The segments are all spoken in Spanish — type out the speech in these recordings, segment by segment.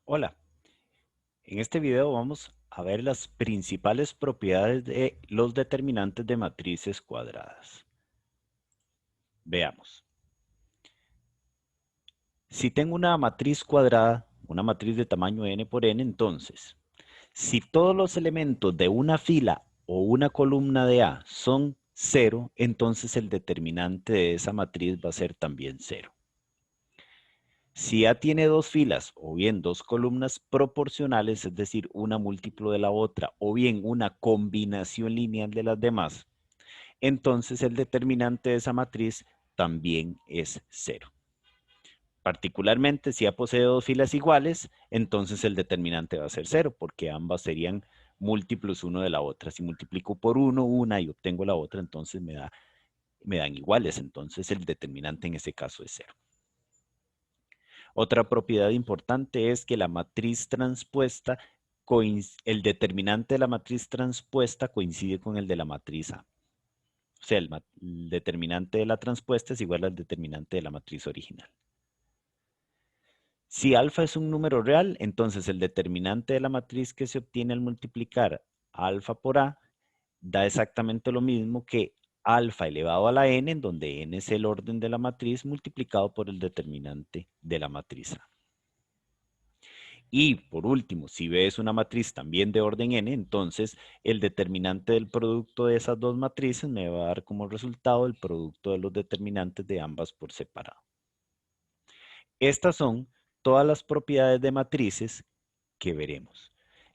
Hola, en este video vamos a ver las principales propiedades de los determinantes de matrices cuadradas. Veamos. Si tengo una matriz cuadrada, una matriz de tamaño n por n, entonces, si todos los elementos de una fila o una columna de A son 0, entonces el determinante de esa matriz va a ser también 0. Si A tiene dos filas o bien dos columnas proporcionales, es decir, una múltiplo de la otra, o bien una combinación lineal de las demás, entonces el determinante de esa matriz también es 0. Particularmente, si A posee dos filas iguales, entonces el determinante va a ser 0, porque ambas serían múltiplos uno de la otra. Si multiplico por uno una y obtengo la otra, entonces me dan iguales. Entonces el determinante en ese caso es 0. Otra propiedad importante es que la matriz transpuesta, el determinante de la matriz transpuesta coincide con el de la matriz A. O sea, el determinante de la transpuesta es igual al determinante de la matriz original. Si alfa es un número real, entonces el determinante de la matriz que se obtiene al multiplicar alfa por A da exactamente lo mismo que alfa elevado a la n, en donde n es el orden de la matriz multiplicado por el determinante de la matriz A. Y por último, si B es una matriz también de orden n, entonces el determinante del producto de esas dos matrices me va a dar como resultado el producto de los determinantes de ambas por separado. Estas son todas las propiedades de matrices que veremos.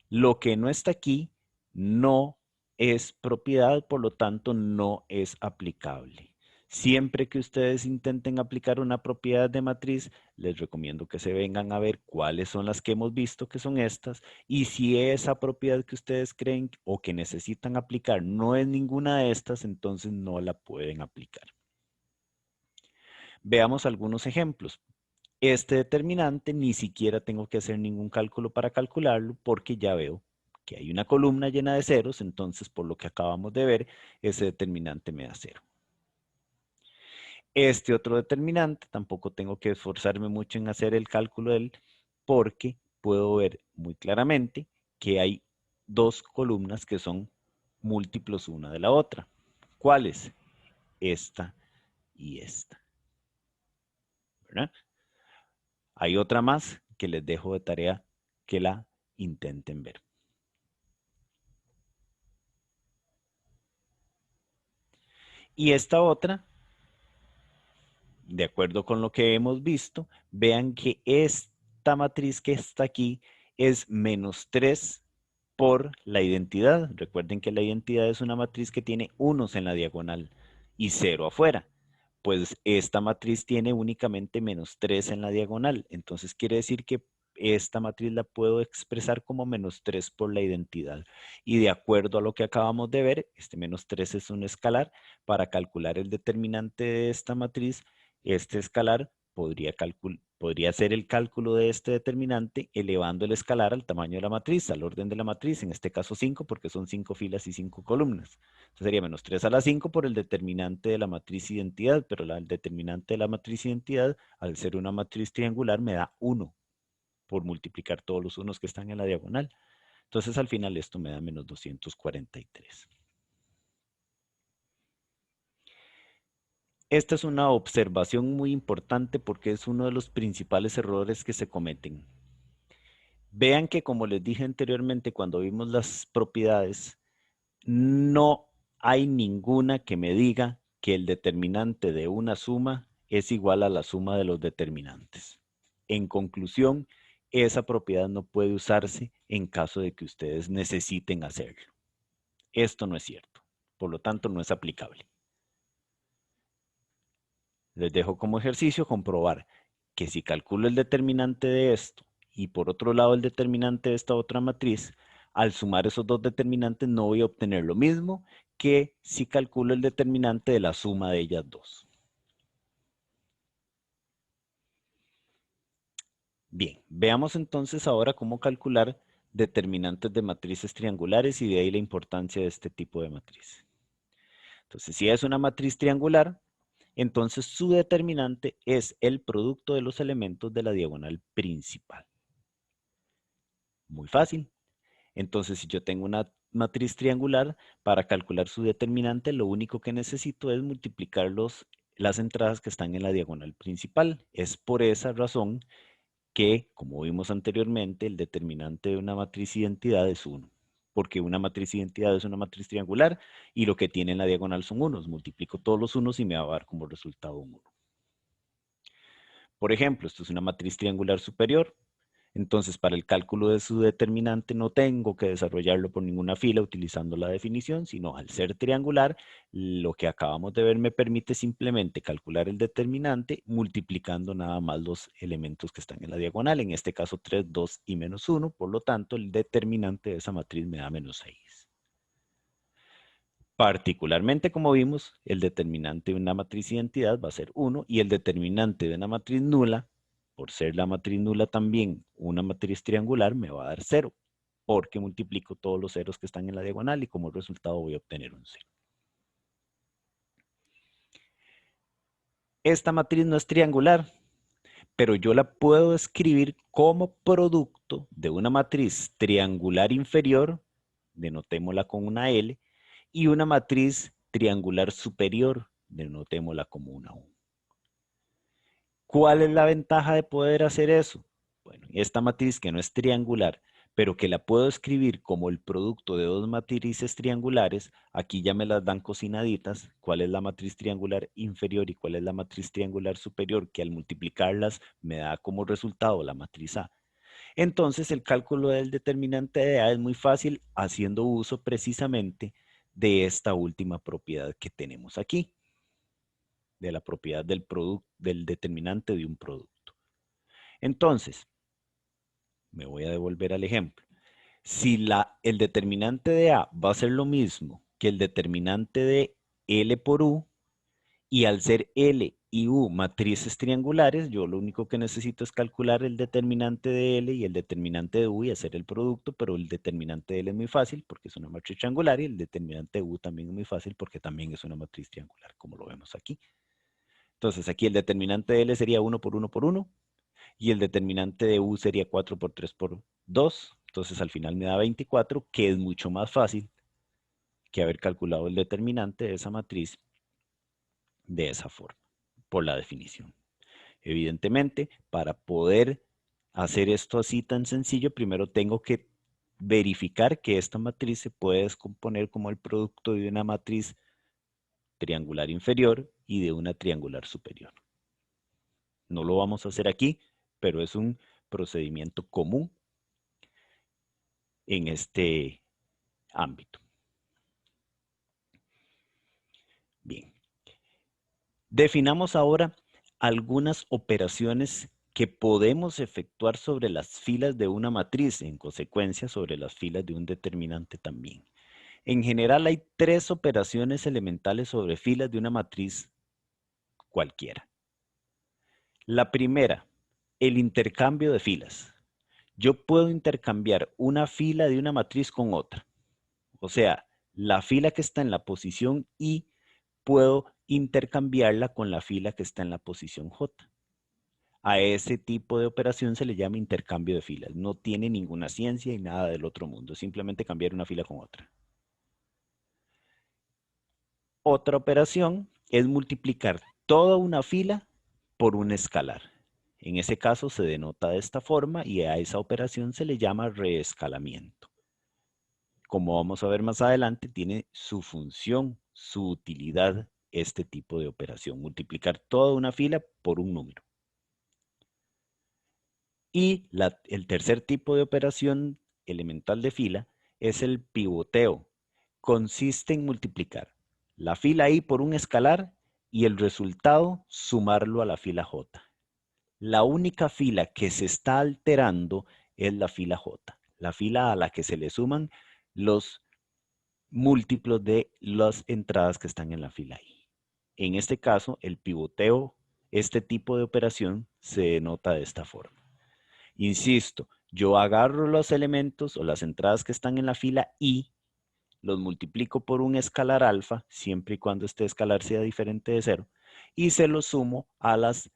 Lo que no está aquí no es propiedad, por lo tanto no es aplicable. Siempre que ustedes intenten aplicar una propiedad de matriz, les recomiendo que se vengan a ver cuáles son las que hemos visto que son estas, y si esa propiedad que ustedes creen o que necesitan aplicar no es ninguna de estas, entonces no la pueden aplicar. Veamos algunos ejemplos. Este determinante ni siquiera tengo que hacer ningún cálculo para calcularlo porque ya veo que hay una columna llena de ceros, entonces por lo que acabamos de ver, ese determinante me da 0. Este otro determinante tampoco tengo que esforzarme mucho en hacer el cálculo de él porque puedo ver muy claramente que hay dos columnas que son múltiplos una de la otra. ¿Cuáles? Esta y esta. ¿Verdad? Hay otra más que les dejo de tarea que la intenten ver. Y esta otra, de acuerdo con lo que hemos visto, vean que esta matriz que está aquí es menos 3 por la identidad. Recuerden que la identidad es una matriz que tiene unos en la diagonal y 0 afuera. Pues esta matriz tiene únicamente menos 3 en la diagonal. Entonces quiere decir que esta matriz la puedo expresar como menos 3 por la identidad. Y de acuerdo a lo que acabamos de ver, este menos 3 es un escalar. Para calcular el determinante de esta matriz, este escalar podría hacer el cálculo de este determinante elevando el escalar al tamaño de la matriz, al orden de la matriz, en este caso 5, porque son 5 filas y 5 columnas. Entonces sería menos 3 a la 5 por el determinante de la matriz identidad, pero el determinante de la matriz identidad, al ser una matriz triangular, me da 1 por multiplicar todos los unos que están en la diagonal. Entonces al final esto me da menos 243. Esta es una observación muy importante porque es uno de los principales errores que se cometen. Vean que como les dije anteriormente cuando vimos las propiedades, no hay ninguna que me diga que el determinante de una suma es igual a la suma de los determinantes. En conclusión, esa propiedad no puede usarse en caso de que ustedes necesiten hacerlo. Esto no es cierto, por lo tanto no es aplicable. Les dejo como ejercicio comprobar que si calculo el determinante de esto y por otro lado el determinante de esta otra matriz, al sumar esos dos determinantes no voy a obtener lo mismo que si calculo el determinante de la suma de ellas dos. Bien, veamos entonces ahora cómo calcular determinantes de matrices triangulares y de ahí la importancia de este tipo de matriz. Entonces, si es una matriz triangular, entonces su determinante es el producto de los elementos de la diagonal principal. Muy fácil. Entonces, si yo tengo una matriz triangular, para calcular su determinante, lo único que necesito es multiplicar las entradas que están en la diagonal principal. Es por esa razón que, como vimos anteriormente, el determinante de una matriz identidad es 1, porque una matriz identidad es una matriz triangular y lo que tiene en la diagonal son unos. Multiplico todos los unos y me va a dar como resultado un 1. Por ejemplo, esto es una matriz triangular superior. Entonces, para el cálculo de su determinante no tengo que desarrollarlo por ninguna fila utilizando la definición, sino al ser triangular, lo que acabamos de ver me permite simplemente calcular el determinante multiplicando nada más los elementos que están en la diagonal, en este caso 3, 2 y menos 1, por lo tanto el determinante de esa matriz me da menos 6. Particularmente, como vimos, el determinante de una matriz identidad va a ser 1 y el determinante de una matriz nula, por ser la matriz nula también una matriz triangular, me va a dar 0, porque multiplico todos los ceros que están en la diagonal y como resultado voy a obtener un 0. Esta matriz no es triangular, pero yo la puedo escribir como producto de una matriz triangular inferior, denotémosla con una L, y una matriz triangular superior, denotémosla como una U. ¿Cuál es la ventaja de poder hacer eso? Bueno, esta matriz que no es triangular, pero que la puedo escribir como el producto de dos matrices triangulares, aquí ya me las dan cocinaditas, cuál es la matriz triangular inferior y cuál es la matriz triangular superior, que al multiplicarlas me da como resultado la matriz A. Entonces el cálculo del determinante de A es muy fácil haciendo uso precisamente de esta última propiedad que tenemos aquí, de la propiedad del determinante de un producto. Entonces, me voy a devolver al ejemplo. Si el determinante de A va a ser lo mismo que el determinante de L por U, y al ser L y U matrices triangulares, yo lo único que necesito es calcular el determinante de L y el determinante de U y hacer el producto, pero el determinante de L es muy fácil porque es una matriz triangular y el determinante de U también es muy fácil porque también es una matriz triangular, como lo vemos aquí. Entonces aquí el determinante de L sería 1 por 1 por 1 y el determinante de U sería 4 por 3 por 2. Entonces al final me da 24, que es mucho más fácil que haber calculado el determinante de esa matriz de esa forma, por la definición. Evidentemente, para poder hacer esto así tan sencillo, primero tengo que verificar que esta matriz se puede descomponer como el producto de una matriz triangular inferior y de una triangular superior. No lo vamos a hacer aquí, pero es un procedimiento común en este ámbito. Bien. Definamos ahora algunas operaciones que podemos efectuar sobre las filas de una matriz, en consecuencia sobre las filas de un determinante también. En general hay 3 operaciones elementales sobre filas de una matriz cualquiera. La primera, el intercambio de filas. Yo puedo intercambiar una fila de una matriz con otra. O sea, la fila que está en la posición I puedo intercambiarla con la fila que está en la posición J. A ese tipo de operación se le llama intercambio de filas. No tiene ninguna ciencia y nada del otro mundo. Simplemente cambiar una fila con otra. Otra operación es multiplicar toda una fila por un escalar. En ese caso se denota de esta forma y a esa operación se le llama reescalamiento. Como vamos a ver más adelante, tiene su función, su utilidad, este tipo de operación. Multiplicar toda una fila por un número. Y el tercer tipo de operación elemental de fila es el pivoteo. Consiste en multiplicar la fila I por un escalar y el resultado sumarlo a la fila J. La única fila que se está alterando es la fila J, la fila a la que se le suman los múltiplos de las entradas que están en la fila I. En este caso, el pivoteo, este tipo de operación, se denota de esta forma. Insisto, yo agarro los elementos o las entradas que están en la fila I, los multiplico por un escalar alfa, siempre y cuando este escalar sea diferente de 0, y se los sumo a las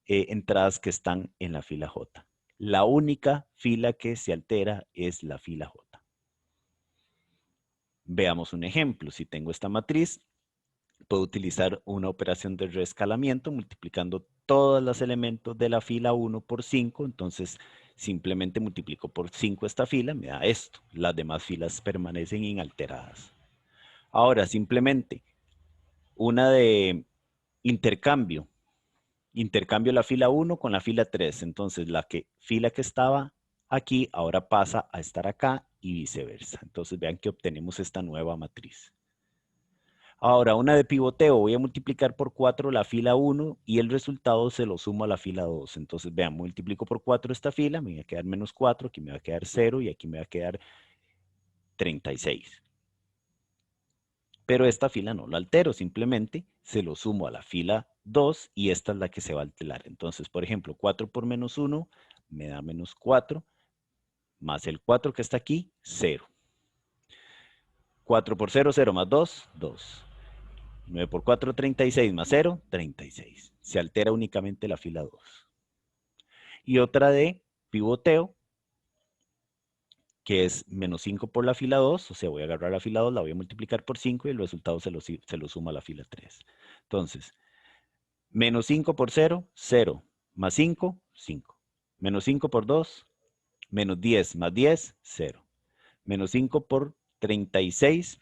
entradas que están en la fila J. La única fila que se altera es la fila J. Veamos un ejemplo. Si tengo esta matriz, puedo utilizar una operación de reescalamiento multiplicando todos los elementos de la fila 1 por 5. Entonces, simplemente multiplico por 5 esta fila, me da esto. Las demás filas permanecen inalteradas. Ahora, simplemente, una de intercambio. Intercambio la fila 1 con la fila 3. Entonces, fila que estaba aquí ahora pasa a estar acá y viceversa. Entonces, vean que obtenemos esta nueva matriz. Ahora, una de pivoteo, voy a multiplicar por 4 la fila 1 y el resultado se lo sumo a la fila 2. Entonces, vean, multiplico por 4 esta fila, me va a quedar menos 4, aquí me va a quedar 0 y aquí me va a quedar 36. Pero esta fila no la altero, simplemente se lo sumo a la fila 2 y esta es la que se va a alterar. Entonces, por ejemplo, 4 por menos 1 me da menos 4, más el 4 que está aquí, 0. 4 por 0, 0 más 2, 2. 9 por 4, 36 más 0, 36. Se altera únicamente la fila 2. Y otra de pivoteo, que es menos 5 por la fila 2, o sea, voy a agarrar la fila 2, la voy a multiplicar por 5 y el resultado se lo suma a la fila 3. Entonces, menos 5 por 0, 0. Más 5, 5. Menos 5 por 2, menos 10 más 10, 0. Menos 5 por 36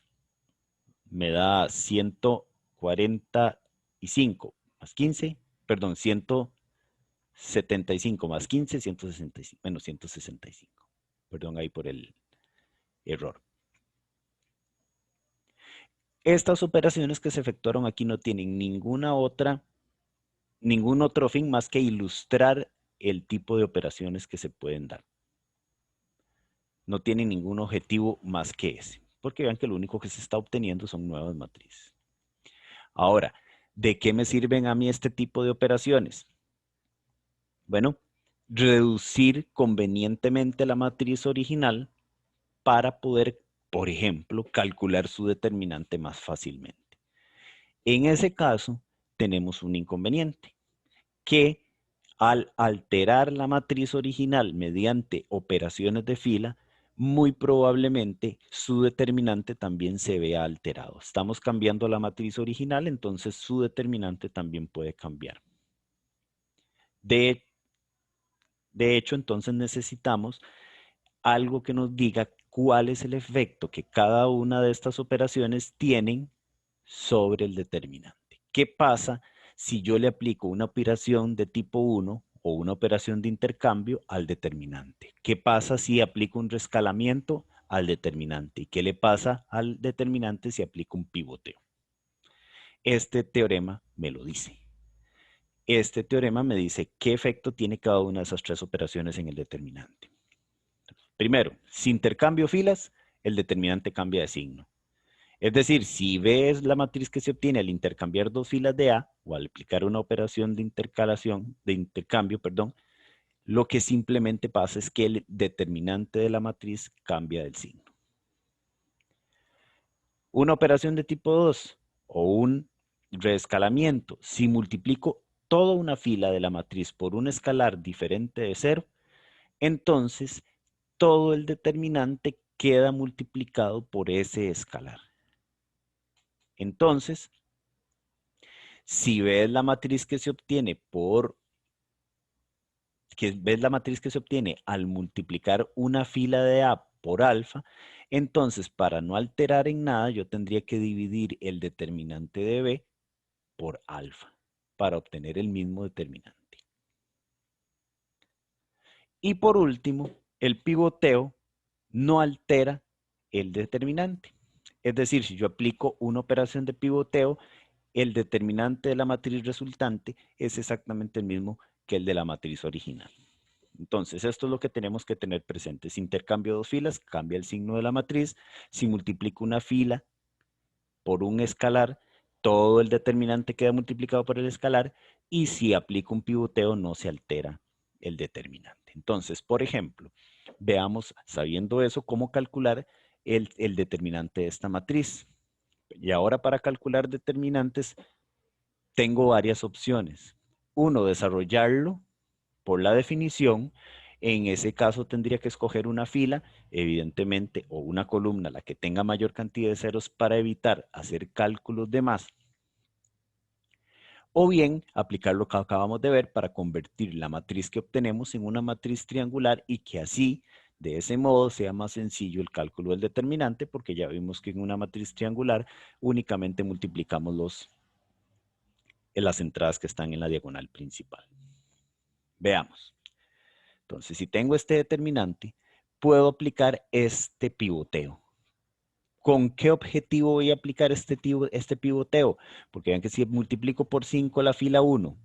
me da 145 más 15, perdón, 175 más 15, 165, menos 165. Perdón ahí por el error. Estas operaciones que se efectuaron aquí no tienen ningún otro fin más que ilustrar el tipo de operaciones que se pueden dar. No tienen ningún objetivo más que ese, porque vean que lo único que se está obteniendo son nuevas matrices. Ahora, ¿de qué me sirven a mí este tipo de operaciones? Bueno, reducir convenientemente la matriz original para poder, por ejemplo, calcular su determinante más fácilmente. En ese caso, tenemos un inconveniente, que al alterar la matriz original mediante operaciones de fila, muy probablemente su determinante también se vea alterado. Estamos cambiando la matriz original, entonces su determinante también puede cambiar. De hecho, entonces necesitamos algo que nos diga cuál es el efecto que cada una de estas operaciones tienen sobre el determinante. ¿Qué pasa si yo le aplico una operación de tipo 1 o una operación de intercambio al determinante? ¿Qué pasa si aplico un rescalamiento al determinante? ¿Y qué le pasa al determinante si aplico un pivoteo? Este teorema me lo dice. Este teorema me dice qué efecto tiene cada una de esas tres operaciones en el determinante. Primero, si intercambio filas, el determinante cambia de signo. Es decir, si ves la matriz que se obtiene al intercambiar dos filas de A o al aplicar una operación de intercambio, lo que simplemente pasa es que el determinante de la matriz cambia del signo. Una operación de tipo 2 o un reescalamiento, si multiplico toda una fila de la matriz por un escalar diferente de 0, entonces todo el determinante queda multiplicado por ese escalar. Entonces, si ves la matriz que se obtiene al multiplicar una fila de A por alfa, entonces para no alterar en nada yo tendría que dividir el determinante de B por alfa para obtener el mismo determinante. Y por último, el pivoteo no altera el determinante. Es decir, si yo aplico una operación de pivoteo, el determinante de la matriz resultante es exactamente el mismo que el de la matriz original. Entonces, esto es lo que tenemos que tener presente. Si intercambio dos filas, cambia el signo de la matriz. Si multiplico una fila por un escalar, todo el determinante queda multiplicado por el escalar. Y si aplico un pivoteo, no se altera el determinante. Entonces, por ejemplo, veamos, sabiendo eso, cómo calcular el determinante de esta matriz. Y ahora para calcular determinantes, tengo varias opciones. Uno, desarrollarlo por la definición En ese caso tendría que escoger una fila, evidentemente, o una columna, la que tenga mayor cantidad de ceros para evitar hacer cálculos de más. O bien aplicar lo que acabamos de ver para convertir la matriz que obtenemos en una matriz triangular y que así, de ese modo, sea más sencillo el cálculo del determinante, porque ya vimos que en una matriz triangular únicamente multiplicamos las entradas que están en la diagonal principal. Veamos. Entonces, si tengo este determinante, puedo aplicar este pivoteo. ¿Con qué objetivo voy a aplicar este pivoteo? Porque vean que si multiplico por 5 la fila 1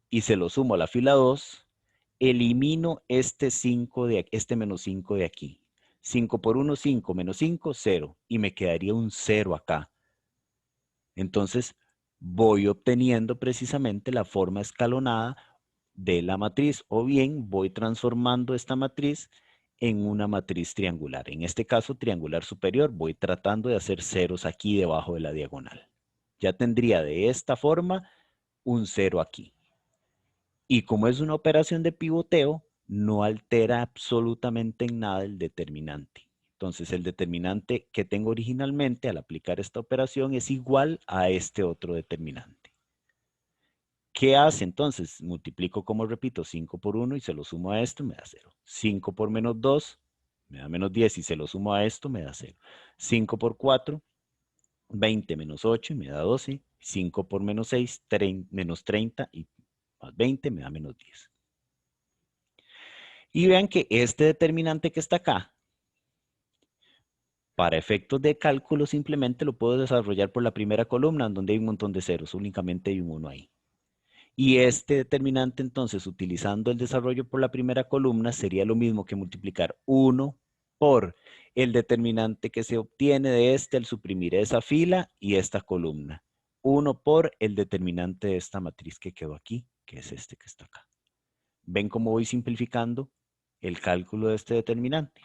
y se lo sumo a la fila 2, elimino este menos 5 de aquí. 5 por 1, 5, menos 5, 0. Y me quedaría un 0 acá. Entonces, voy obteniendo precisamente la forma escalonada de la matriz, o bien voy transformando esta matriz en una matriz triangular. En este caso, triangular superior, voy tratando de hacer ceros aquí debajo de la diagonal. Ya tendría de esta forma un 0 aquí. Y como es una operación de pivoteo, no altera absolutamente en nada el determinante. Entonces, el determinante que tengo originalmente al aplicar esta operación es igual a este otro determinante. ¿Qué hace entonces? Multiplico, como repito, 5 por 1 y se lo sumo a esto, me da 0. 5 por menos 2 me da menos 10 y se lo sumo a esto, me da 0. 5 por 4, 20 menos 8 y me da 12. 5 por menos 6, menos 30 y más 20 me da menos 10. Y vean que este determinante que está acá, para efectos de cálculo, simplemente lo puedo desarrollar por la primera columna, donde hay un montón de ceros, únicamente hay un 1 ahí. Y este determinante, entonces, utilizando el desarrollo por la primera columna, sería lo mismo que multiplicar 1 por el determinante que se obtiene de este al suprimir esa fila y esta columna. 1 por el determinante de esta matriz que quedó aquí, que es este que está acá. ¿Ven cómo voy simplificando el cálculo de este determinante?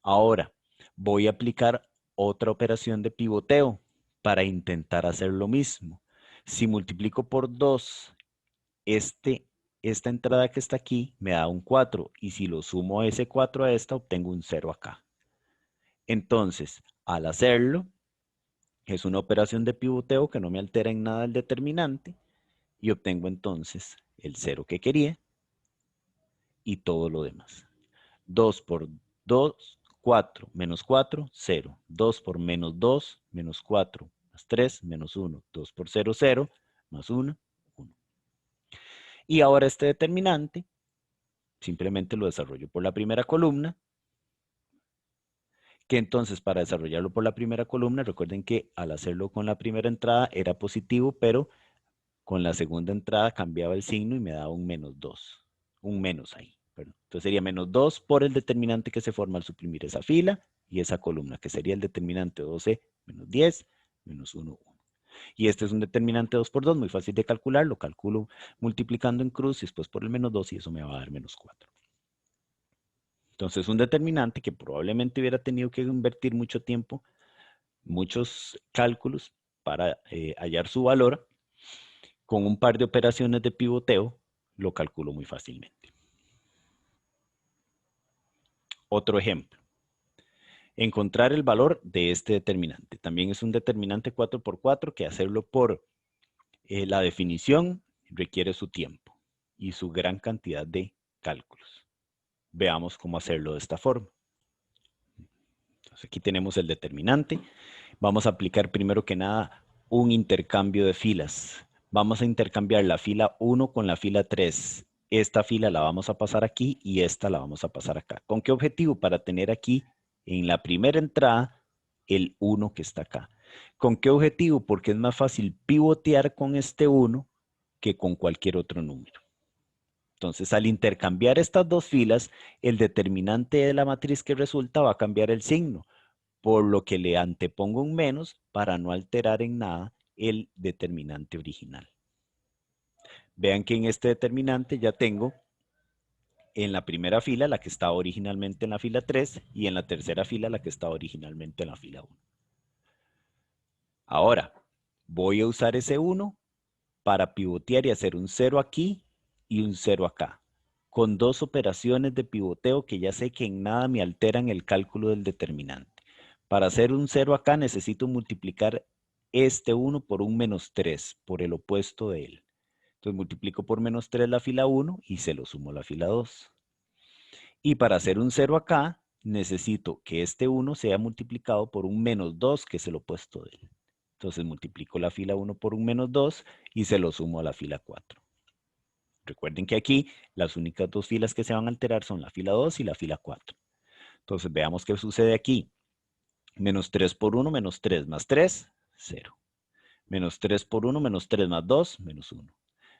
Ahora, voy a aplicar otra operación de pivoteo para intentar hacer lo mismo. Si multiplico por 2 esta entrada que está aquí, me da un 4. Y si lo sumo a ese 4 a esta, obtengo un 0 acá. Entonces, al hacerlo, es una operación de pivoteo que no me altera en nada el determinante. Y obtengo entonces el 0 que quería y todo lo demás. 2 por 2, 4, menos 4, 0. 2 por menos 2, menos 4, más 3, menos 1. 2 por 0, 0, más 1, 1. Y ahora este determinante, simplemente lo desarrollo por la primera columna, que entonces para desarrollarlo por la primera columna, recuerden que al hacerlo con la primera entrada era positivo, pero con la segunda entrada cambiaba el signo y me daba un menos 2, un menos ahí. Perdón. Entonces sería menos 2 por el determinante que se forma al suprimir esa fila y esa columna, que sería el determinante 12 menos 10 menos 1, 1. Y este es un determinante 2 por 2, muy fácil de calcular, lo calculo multiplicando en cruz y después por el menos 2 y eso me va a dar menos 4. Entonces un determinante que probablemente hubiera tenido que invertir mucho tiempo, muchos cálculos para hallar su valor, con un par de operaciones de pivoteo, lo calculo muy fácilmente. Otro ejemplo. Encontrar el valor de este determinante. También es un determinante 4 por 4 que hacerlo por la definición requiere su tiempo y su gran cantidad de cálculos. Veamos cómo hacerlo de esta forma. Entonces aquí tenemos el determinante. Vamos a aplicar primero que nada un intercambio de filas. Vamos a intercambiar la fila 1 con la fila 3. Esta fila la vamos a pasar aquí y esta la vamos a pasar acá. ¿Con qué objetivo? Para tener aquí en la primera entrada el 1 que está acá. ¿Con qué objetivo? Porque es más fácil pivotear con este 1 que con cualquier otro número. Entonces, al intercambiar estas dos filas, el determinante de la matriz que resulta va a cambiar el signo, por lo que le antepongo un menos para no alterar en nada el determinante original. Vean que en este determinante ya tengo en la primera fila la que estaba originalmente en la fila 3 y en la tercera fila la que estaba originalmente en la fila 1. Ahora, voy a usar ese 1 para pivotear y hacer un 0 aquí y un 0 acá. con dos operaciones de pivoteo que ya sé que en nada me alteran el cálculo del determinante. Para hacer un 0 acá necesito multiplicar este 1 por un menos 3, por el opuesto de él. Entonces multiplico por menos 3 la fila 1 y se lo sumo a la fila 2. Y para hacer un 0 acá, necesito que este 1 sea multiplicado por un menos 2, que es el opuesto de él. Entonces multiplico la fila 1 por un menos 2 y se lo sumo a la fila 4. Recuerden que aquí las únicas dos filas que se van a alterar son la fila 2 y la fila 4. Entonces veamos qué sucede aquí. Menos 3 por 1, menos 3 más 3, 0. Menos 3 por 1, menos 3 más 2, menos 1.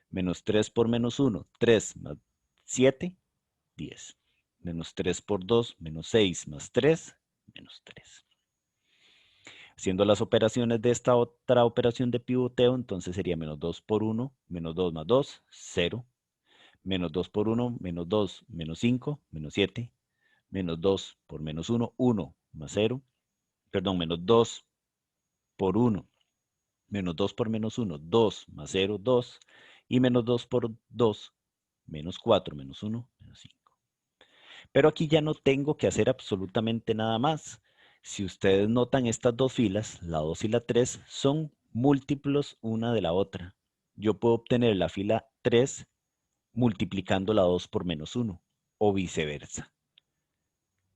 Menos 3 por menos 1, 3 más 7, 10. Menos 3 por 2, menos 6 más 3, menos 3. Haciendo las operaciones de esta otra operación de pivoteo, entonces sería menos 2 por 1, menos 2 más 2, 0. Menos 2 por 1, menos 2, menos 5, menos 7. Menos 2 por menos 1, 1 más 0. Perdón, menos 2 por 1, menos 2 por menos 1, 2 más 0, 2. Y menos 2 por 2, menos 4, menos 1, menos 5. Pero aquí ya no tengo que hacer absolutamente nada más. Si ustedes notan, estas dos filas, la 2 y la 3, son múltiplos una de la otra. Yo puedo obtener la fila 3 multiplicando la 2 por menos 1 o viceversa.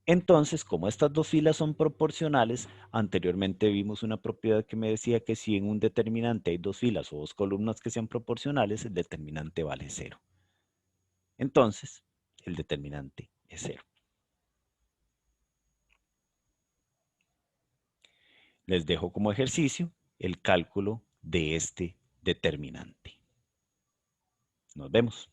Entonces, como estas dos filas son proporcionales, anteriormente vimos una propiedad que me decía que si en un determinante hay dos filas o dos columnas que sean proporcionales, el determinante vale 0. Entonces, el determinante es 0. Les dejo como ejercicio el cálculo de este determinante. Nos vemos.